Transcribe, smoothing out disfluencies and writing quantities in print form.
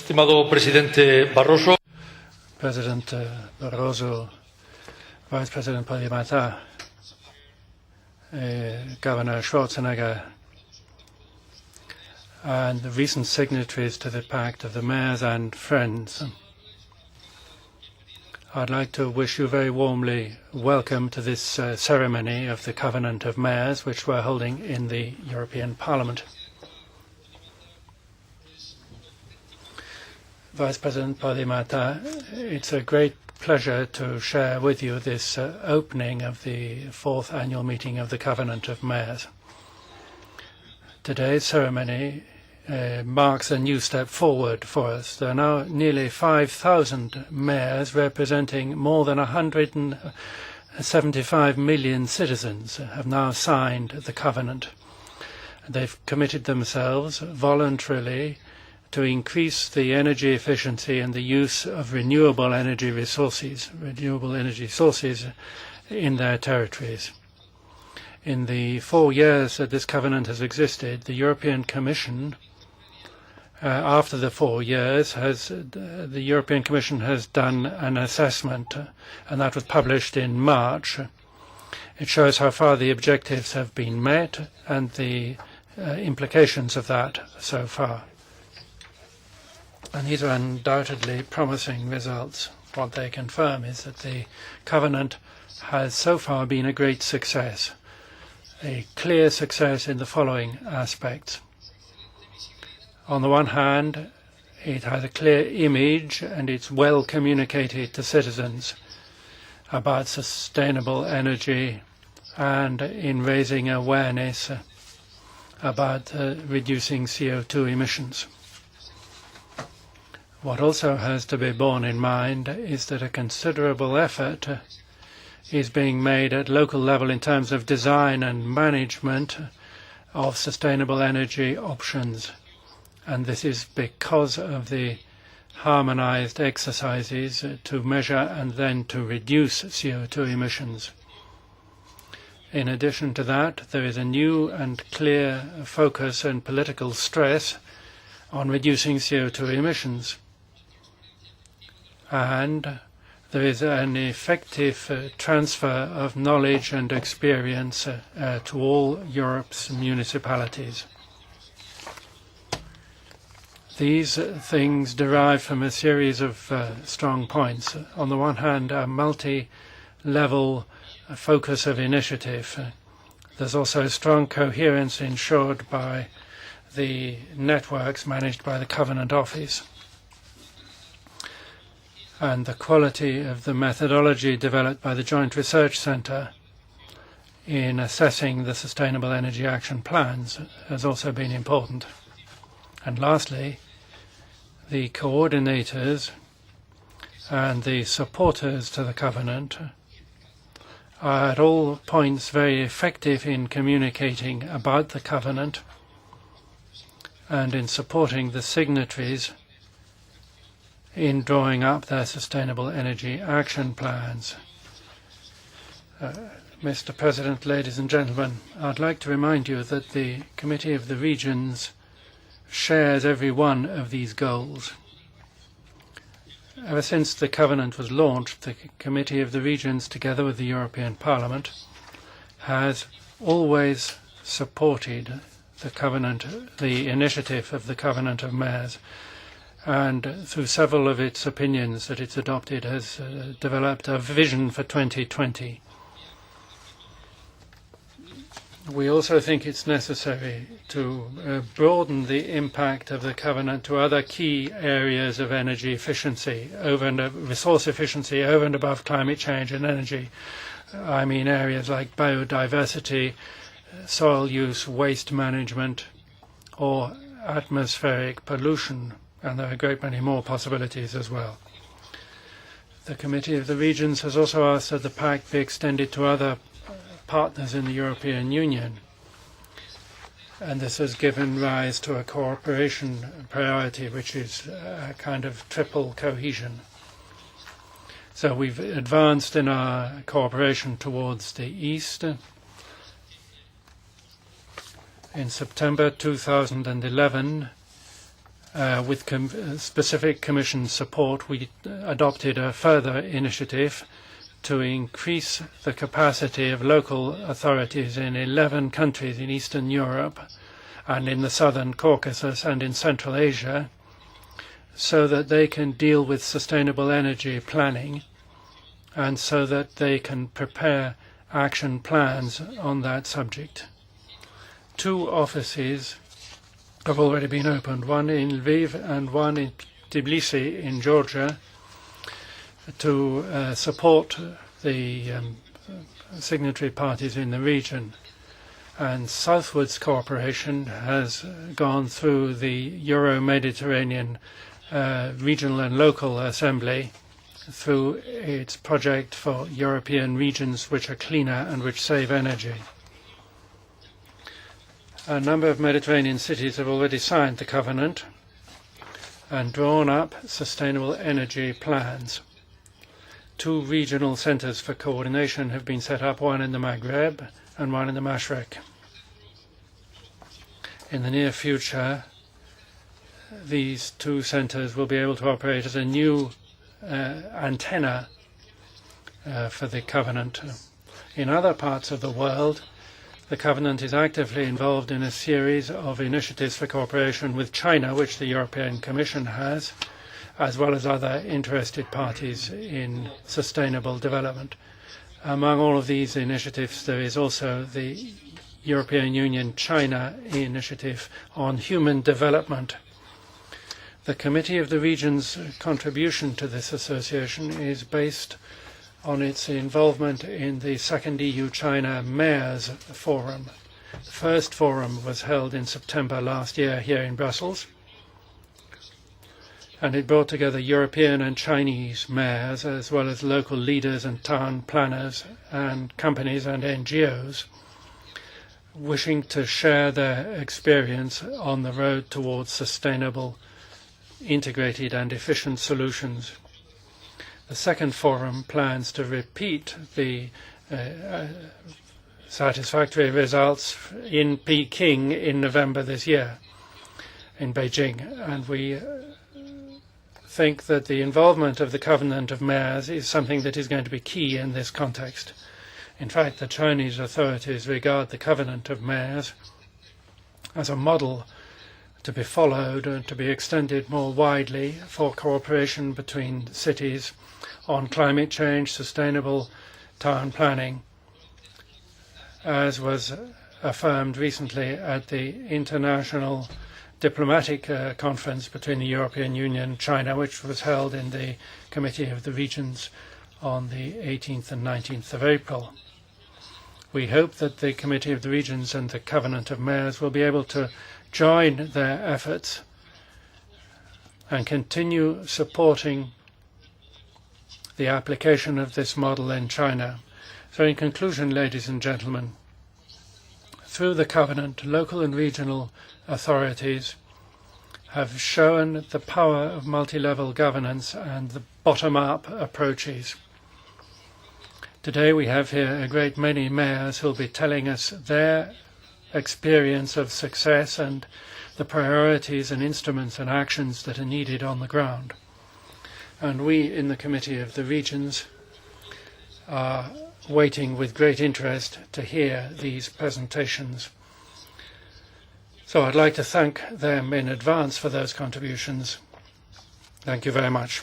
Estimado Presidente Barroso. President Barroso, Vice President Podimata, Governor Schwarzenegger, and the recent signatories to the Pact of the Mayors and Friends. I'd like to wish you very warmly welcome to this ceremony of the Covenant of Mayors, which we're holding in the European Parliament. Vice President Podimata, it's a great pleasure to share with you this opening of the fourth annual meeting of the Covenant of Mayors. Today's ceremony marks a new step forward for us. There are now nearly 5,000 mayors representing more than 175 million citizens have now signed the covenant. They've committed themselves voluntarily to increase the energy efficiency and the use of renewable energy sources in their territories. In the 4 years that this covenant has existed, the European Commission, after the 4 years, the European Commission has done an assessment, and that was published in March. It shows how far the objectives have been met and the implications of that so far. And these are undoubtedly promising results. What they confirm is that the covenant has so far been a great success, a clear success in the following aspects. On the one hand, it has a clear image and it's well communicated to citizens about sustainable energy and in raising awareness about reducing CO2 emissions. What also has to be borne in mind is that a considerable effort is being made at local level in terms of design and management of sustainable energy options. And this is because of the harmonized exercises to measure and then to reduce CO2 emissions. In addition to that, there is a new and clear focus and political stress on reducing CO2 emissions. And there is an effective transfer of knowledge and experience to all Europe's municipalities. These things derive from a series of strong points. On the one hand, a multi-level focus of initiative. There's also strong coherence ensured by the networks managed by the Covenant Office. And the quality of the methodology developed by the Joint Research Centre in assessing the Sustainable Energy Action Plans has also been important. And lastly, the coordinators and the supporters to the covenant are at all points very effective in communicating about the covenant and in supporting the signatories in drawing up their sustainable energy action plans. Mr. President, ladies and gentlemen, I'd like to remind you that the Committee of the Regions shares every one of these goals. Ever since the Covenant was launched, the Committee of the Regions, together with the European Parliament, has always supported the Covenant, the initiative of the Covenant of Mayors, and through several of its opinions that it's adopted has developed a vision for 2020. We also think it's necessary to broaden the impact of the covenant to other key areas of energy efficiency, resource efficiency over and above climate change and energy. I mean areas like biodiversity, soil use, waste management, or atmospheric pollution. And there are a great many more possibilities as well. The Committee of the Regions has also asked that the Pact be extended to other partners in the European Union. And this has given rise to a cooperation priority, which is a kind of triple cohesion. So we've advanced in our cooperation towards the East. In September 2011, With specific Commission support, we adopted a further initiative to increase the capacity of local authorities in 11 countries in Eastern Europe and in the Southern Caucasus and in Central Asia, so that they can deal with sustainable energy planning and so that they can prepare action plans on that subject. 2 offices have already been opened, one in Lviv and one in Tbilisi in Georgia, to support the signatory parties in the region. And southwards cooperation has gone through the Euro-Mediterranean Regional and Local Assembly through its project for European regions which are cleaner and which save energy. A number of Mediterranean cities have already signed the covenant and drawn up sustainable energy plans. 2 regional centres for coordination have been set up, one in the Maghreb and one in the Mashrek. In the near future, these 2 centres will be able to operate as a new antenna for the covenant. In other parts of the world, the covenant is actively involved in a series of initiatives for cooperation with China, which the European Commission has, as well as other interested parties in sustainable development. Among all of these initiatives, there is also the European Union-China initiative on human development. The Committee of the Regions' contribution to this association is based on its involvement in the second EU-China Mayors Forum. The first forum was held in September last year here in Brussels, and it brought together European and Chinese mayors, as well as local leaders and town planners and companies and NGOs, wishing to share their experience on the road towards sustainable, integrated and efficient solutions. The second forum plans to repeat the satisfactory results in Peking in November this year, in Beijing, and we think that the involvement of the Covenant of Mayors is something that is going to be key in this context. In fact, the Chinese authorities regard the Covenant of Mayors as a model to be followed and to be extended more widely for cooperation between cities on climate change, sustainable town planning, as was affirmed recently at the International Diplomatic Conference between the European Union and China, which was held in the Committee of the Regions on the 18th and 19th of April. We hope that the Committee of the Regions and the Covenant of Mayors will be able to join their efforts and continue supporting the application of this model in China. So in conclusion, ladies and gentlemen, through the Covenant, local and regional authorities have shown the power of multi-level governance and the bottom-up approaches. Today we have here a great many mayors who will be telling us their experience of success and the priorities and instruments and actions that are needed on the ground. And we in the Committee of the Regions are waiting with great interest to hear these presentations. So I'd like to thank them in advance for those contributions. Thank you very much.